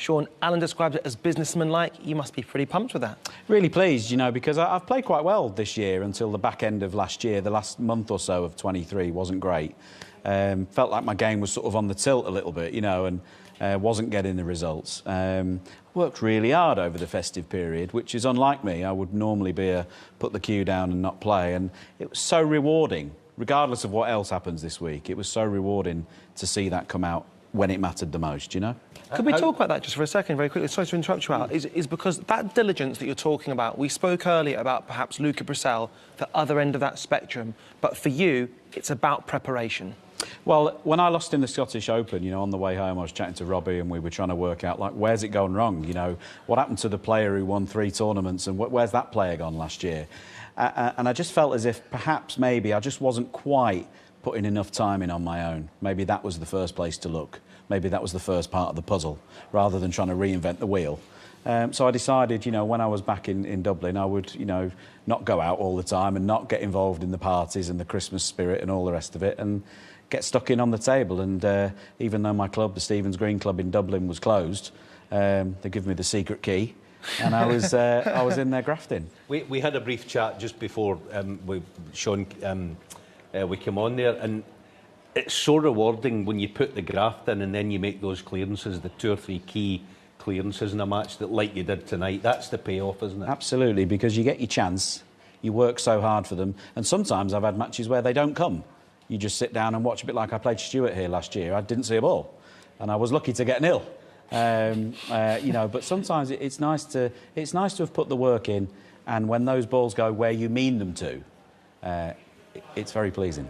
Shaun, Alan described it as businessman-like. You must be pretty pumped with that. Really pleased, you know, because I've played quite well this year until the back end of last year. The last month or so of 23 wasn't great. Felt like my game was sort of on the tilt a little bit, you know, and wasn't getting the results. Worked really hard over the festive period, which is unlike me. I would normally be put the cue down and not play, and it was so rewarding, regardless of what else happens this week. It was so rewarding to see that come out when it mattered the most, you know? Could we talk about that just for a second, very quickly? Sorry to interrupt you, Al. Is because that diligence that you're talking about, we spoke earlier about perhaps Luca Brissell, the other end of that spectrum, but for you, it's about preparation. Well, when I lost in the Scottish Open, you know, on the way home, I was chatting to Robbie and we were trying to work out, like, where's it gone wrong? You know, what happened to the player who won 3 tournaments and where's that player gone last year? And I just felt as if perhaps maybe I just wasn't quite putting enough time in on my own. Maybe that was the first place to look. Maybe that was the first part of the puzzle, rather than trying to reinvent the wheel. So I decided, you know, when I was back in Dublin, I would, you know, not go out all the time and not get involved in the parties and the Christmas spirit and all the rest of it, and get stuck in on the table. And even though my club, the Stephen's Green Club in Dublin, was closed, they gave me the secret key, and I was in there grafting. We had a brief chat just before Shaun we came on there, and it's so rewarding when you put the graft in and then you make those clearances, the 2 or 3 key clearances in a match that, like you did tonight. That's the payoff, isn't it? Absolutely, because you get your chance, you work so hard for them, and sometimes I've had matches where they don't come. You just sit down and watch, a bit like I played Stuart here last year. I didn't see a ball, and I was lucky to get nil. You know, but sometimes it's nice to have put the work in, and when those balls go where you mean them to, it's very pleasing.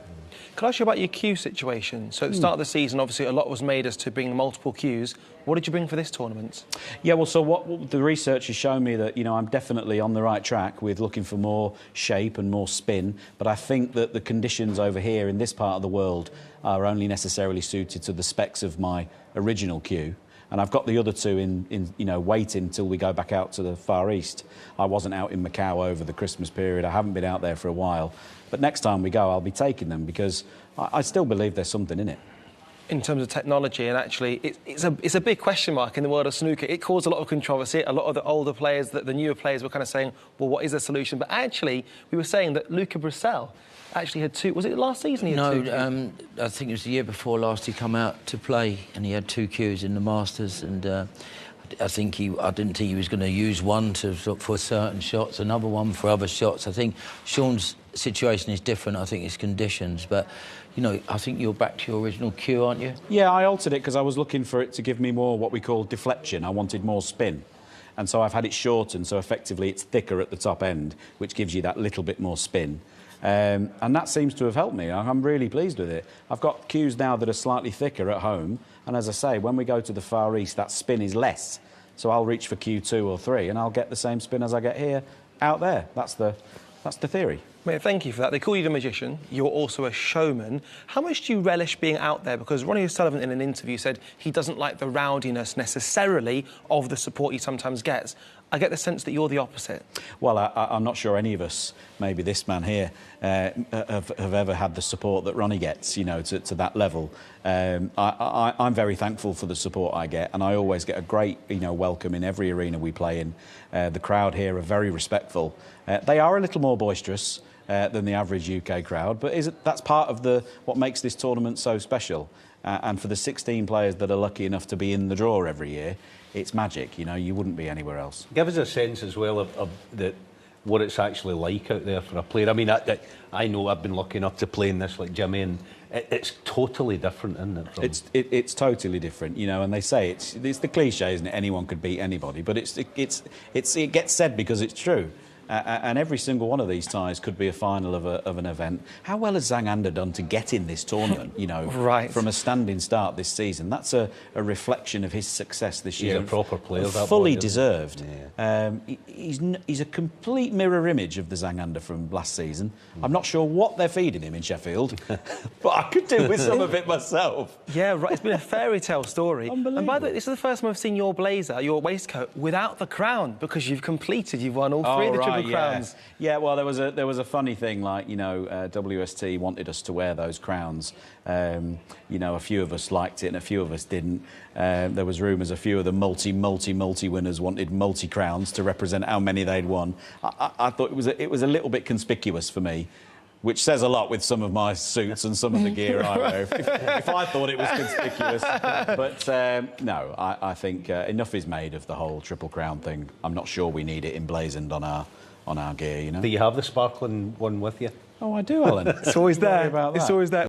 Can I ask you about your cue situation? So at the start of the season, obviously, a lot was made as to bring multiple cues. What did you bring for this tournament? Yeah, well, so what the research has shown me that, you know, I'm definitely on the right track with looking for more shape and more spin, but I think that the conditions over here in this part of the world are only necessarily suited to the specs of my original cue. And I've got the other 2 in you know, waiting until we go back out to the Far East. I wasn't out in Macau over the Christmas period. I haven't been out there for a while. But next time we go, I'll be taking them, because I still believe there's something in it. In terms of technology, and actually, it's a big question mark in the world of snooker. It caused a lot of controversy. A lot of the older players, the newer players, were kind of saying, well, what is the solution? But actually, we were saying that Luca Brissell actually had 2... Was it last season he had 2 cues? No, I think it was the year before last he come out to play, and he had 2 cues in the Masters, and I didn't think he was going to use one for certain shots, another one for other shots. I think Shaun's situation is different. I think it's conditions, but, you know, I think you're back to your original cue, aren't you? Yeah, I altered it because I was looking for it to give me more what we call deflection. I wanted more spin. And so I've had it shortened, so effectively it's thicker at the top end, which gives you that little bit more spin. And that seems to have helped me. I'm really pleased with it. I've got cues now that are slightly thicker at home, and as I say, when we go to the Far East, that spin is less. So I'll reach for cue 2 or 3, and I'll get the same spin as I get here out there. That's the theory. Mate, thank you for that. They call you the magician. You're also a showman. How much do you relish being out there? Because Ronnie O'Sullivan, in an interview, said he doesn't like the rowdiness necessarily of the support he sometimes gets. I get the sense that you're the opposite. Well, I'm not sure any of us, maybe this man here, have ever had the support that Ronnie gets, you know, to that level. I'm very thankful for the support I get, and I always get a great, you know, welcome in every arena we play in. The crowd here are very respectful. They are a little more boisterous than the average UK crowd, but that's part of what makes this tournament so special. And for the 16 players that are lucky enough to be in the draw every year, it's magic. You know, you wouldn't be anywhere else. Give us a sense as well of what it's actually like out there for a player. I mean, I know I've been lucky enough to play in this like Jimmy, and it's totally different, isn't it? It's totally different, you know. And they say it's the cliche, isn't it? Anyone could beat anybody, but it gets said because it's true. And every single one of these ties could be a final of an event. How well has Zhang Anda done to get in this tournament, you know, right, from a standing start this season? That's a reflection of his success this year. He's a proper player. Fully deserved. Yeah. He's a complete mirror image of the Zhang Anda from last season. I'm not sure what they're feeding him in Sheffield, but I could do with some of it myself. Yeah, right. It's been a fairy tale story. Unbelievable. And by the way, this is the first time I've seen your blazer, your waistcoat, without the crown, because you've won all 3 of the silver crowns. Yeah, well, there was a funny thing, like, you know, WST wanted us to wear those crowns. You know, a few of us liked it and a few of us didn't. There was rumours a few of the multi winners wanted multi-crowns to represent how many they'd won. I thought it was a little bit conspicuous for me, which says a lot with some of my suits and some of the gear I wear, if I thought it was conspicuous. But no, I think enough is made of the whole Triple Crown thing. I'm not sure we need it emblazoned on our gear, you know. Do you have the sparkling one with you? Oh, I do, Alan. It's always there. It's always there.